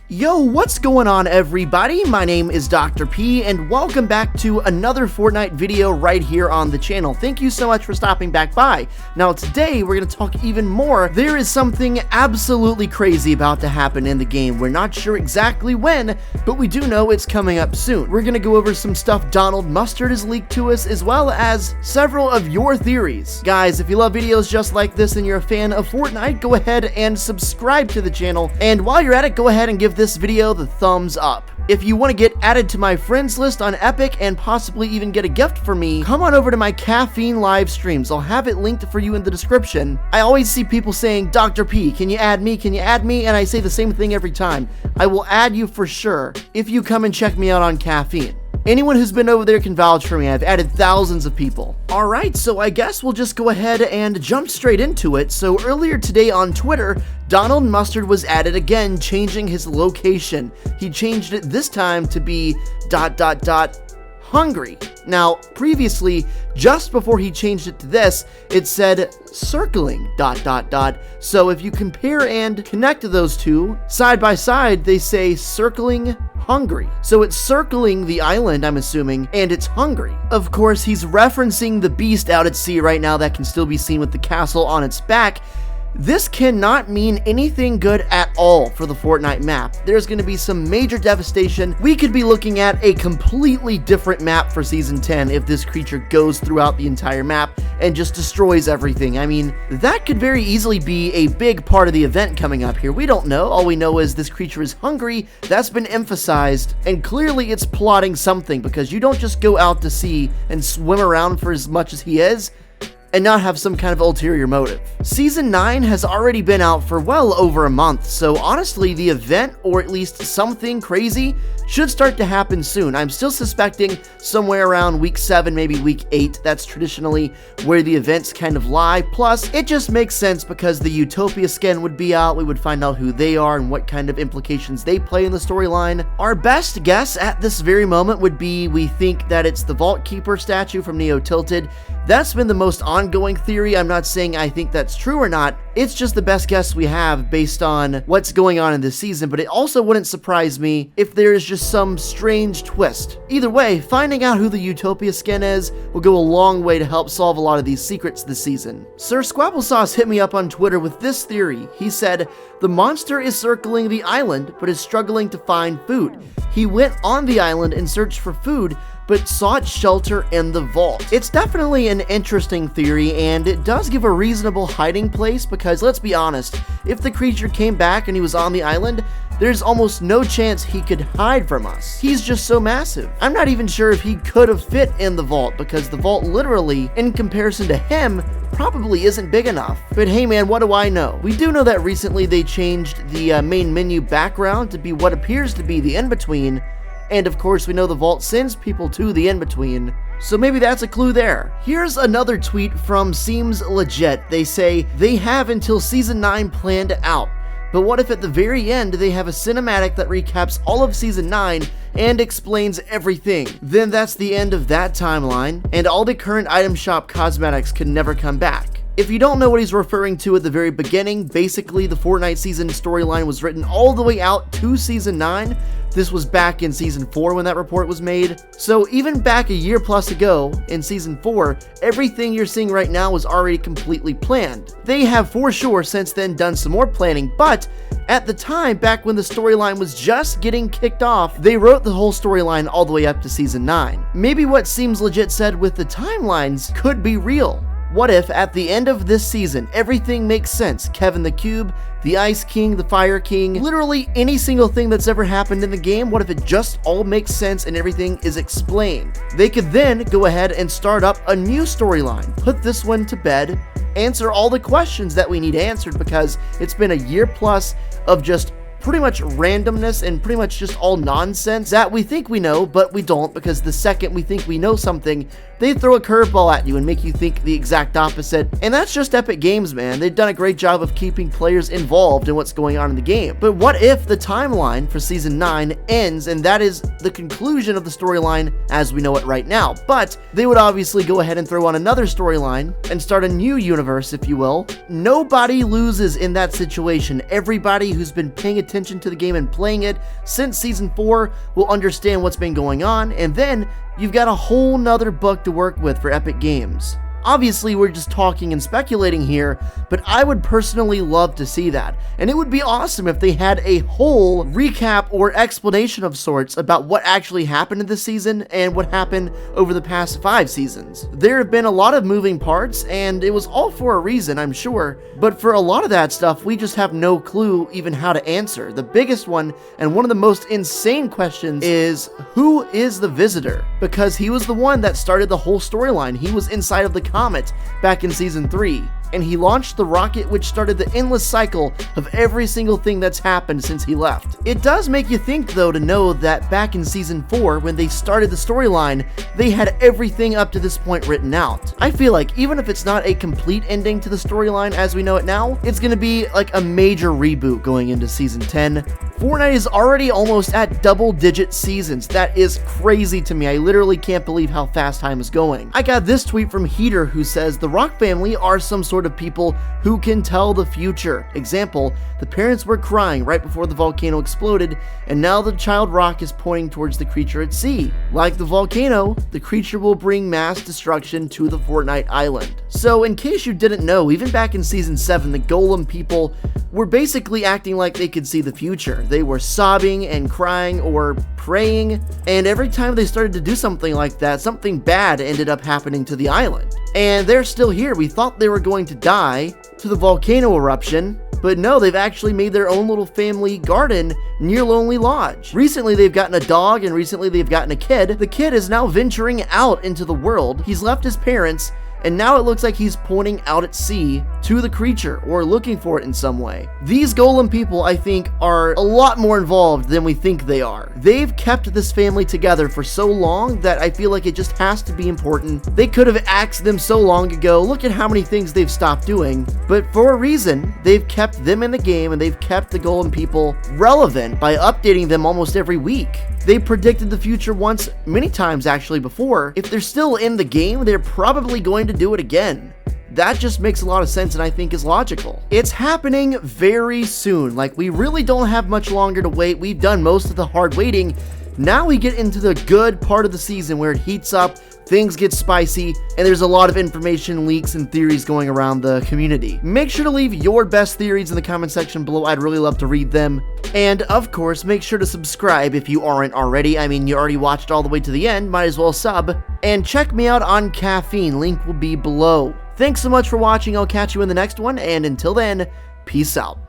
Yo, what's going on everybody? My name is Dr. P and welcome back to another Fortnite video right here on the channel. Thank you so much for stopping back by. Now today we're going to talk even more. There is something absolutely crazy about to happen in the game. We're not sure exactly when, but we do know it's coming up soon. We're going to go over some stuff Donald Mustard has leaked to us, as well as several of your theories. Guys, if you love videos just like this and you're a fan of Fortnite, go ahead and subscribe to the channel. And while you're at it, go ahead and give this video the thumbs up. If you want to get added to my friends list on Epic and possibly even get a gift from me, come on over to my caffeine live streams. I'll have it linked for you in the description. I always see people saying, Dr. P, can you add me? Can you add me? And I say the same thing every time. I will add you for sure if you come and check me out on Caffeine. Anyone who's been over there can vouch for me. I've added thousands of people. Alright, so I guess we'll just go ahead and jump straight into it. So earlier today on Twitter, Donald Mustard was added again, changing his location. He changed it this time to be ... hungry. Now, previously, just before he changed it to this, it said circling ... So if you compare and connect those two, side by side, they say circling hungry. So it's circling the island, I'm assuming, and it's hungry. Of course, he's referencing the beast out at sea right now that can still be seen with the castle on its back. This cannot mean anything good at all for the Fortnite map. There's going to be some major devastation. We could be looking at a completely different map for Season 10 if this creature goes throughout the entire map and just destroys everything. I mean, that could very easily be a big part of the event coming up here. We don't know. All we know is this creature is hungry. That's been emphasized, and clearly it's plotting something, because you don't just go out to sea and swim around for as much as he is and not have some kind of ulterior motive. Season 9 has already been out for well over a month, so honestly the event, or at least something crazy, should start to happen soon. I'm still suspecting somewhere around week 7, maybe week 8. That's traditionally where the events kind of lie. Plus, it just makes sense because the Utopia skin would be out. We would find out who they are and what kind of implications they play in the storyline. Our best guess at this very moment would be we think that it's the Vault Keeper statue from Neo Tilted. That's been the most ongoing theory. I'm not saying I think that's true or not. It's just the best guess we have based on what's going on in this season, but it also wouldn't surprise me if there is just some strange twist. Either way, finding out who the Utopia skin is will go a long way to help solve a lot of these secrets this season. Sir Squabblesauce hit me up on Twitter with this theory. He said, the monster is circling the island, but is struggling to find food. He went on the island and searched for food, but sought shelter in the vault. It's definitely an interesting theory, and it does give a reasonable hiding place, because let's be honest, if the creature came back and he was on the island, there's almost no chance he could hide from us. He's just so massive. I'm not even sure if he could have fit in the vault, because the vault literally, in comparison to him, probably isn't big enough. But hey man, what do I know? We do know that recently they changed the main menu background to be what appears to be the in-between, and of course we know the vault sends people to the in-between, so maybe that's a clue there. Here's another tweet from Seems Legit. They say, they have until Season 9 planned out, but what if at the very end they have a cinematic that recaps all of Season 9 and explains everything? Then that's the end of that timeline, and all the current item shop cosmetics could never come back. If you don't know what he's referring to at the very beginning, basically the Fortnite season storyline was written all the way out to Season 9. This was back in Season 4 when that report was made. So even back a year plus ago, in Season 4, everything you're seeing right now was already completely planned. They have for sure since then done some more planning, but at the time, back when the storyline was just getting kicked off, they wrote the whole storyline all the way up to Season 9. Maybe what Seems Legit said with the timelines could be real. What if, at the end of this season, everything makes sense? Kevin the Cube, the Ice King, the Fire King, literally any single thing that's ever happened in the game, what if it just all makes sense and everything is explained? They could then go ahead and start up a new storyline, put this one to bed, answer all the questions that we need answered, because it's been a year plus of just pretty much randomness and pretty much just all nonsense that we think we know, but we don't, because the second we think we know something, they throw a curveball at you and make you think the exact opposite. And that's just Epic Games, man. They've done a great job of keeping players involved in what's going on in the game. But what if the timeline for Season 9 ends and that is the conclusion of the storyline as we know it right now? But they would obviously go ahead and throw on another storyline and start a new universe, if you will. Nobody loses in that situation. Everybody who's been paying attention attention to the game and playing it since Season 4 will understand what's been going on, and then you've got a whole nother book to work with for Epic Games. Obviously, we're just talking and speculating here, but I would personally love to see that. And it would be awesome if they had a whole recap or explanation of sorts about what actually happened in this season and what happened over the past 5 seasons. There have been a lot of moving parts, and it was all for a reason, I'm sure, but for a lot of that stuff, we just have no clue even how to answer. The biggest one, and one of the most insane questions, is who is the Visitor? Because he was the one that started the whole storyline. He was inside of the comet back in Season 3, and he launched the rocket which started the endless cycle of every single thing that's happened since he left. It does make you think though to know that back in Season 4 when they started the storyline, they had everything up to this point written out. I feel like even if it's not a complete ending to the storyline as we know it now, it's gonna be like a major reboot going into Season 10. Fortnite is already almost at double-digit seasons. That is crazy to me. I literally can't believe how fast time is going. I got this tweet from Heater who says, the Rock family are some sort of people who can tell the future. Example, the parents were crying right before the volcano exploded, and now the child Rock is pointing towards the creature at sea. Like the volcano, the creature will bring mass destruction to the Fortnite island. So in case you didn't know, even back in Season 7, the Gollum people were basically acting like they could see the future. They were sobbing and crying or praying, and every time they started to do something like that, something bad ended up happening to the island. And they're still here. We thought they were going to die to the volcano eruption, but no, they've actually made their own little family garden near Lonely Lodge. Recently, they've gotten a dog, and recently they've gotten a kid. The kid is now venturing out into the world. He's left his parents, and now it looks like he's pointing out at sea to the creature or looking for it in some way. These Gollum people, I think, are a lot more involved than we think they are. They've kept this family together for so long that I feel like it just has to be important. They could have axed them so long ago. Look at how many things they've stopped doing, but for a reason, they've kept them in the game and they've kept the Gollum people relevant by updating them almost every week. They predicted the future once, many times actually before. If they're still in the game, they're probably going to do it again. That just makes a lot of sense and I think is logical. It's happening very soon. Like, we really don't have much longer to wait. We've done most of the hard waiting. Now we get into the good part of the season where it heats up, things get spicy, and there's a lot of information, leaks, and theories going around the community. Make sure to leave your best theories in the comment section below. I'd really love to read them. And of course, make sure to subscribe if you aren't already. I mean, you already watched all the way to the end, might as well sub. And check me out on Caffeine, link will be below. Thanks so much for watching, I'll catch you in the next one, and until then, peace out.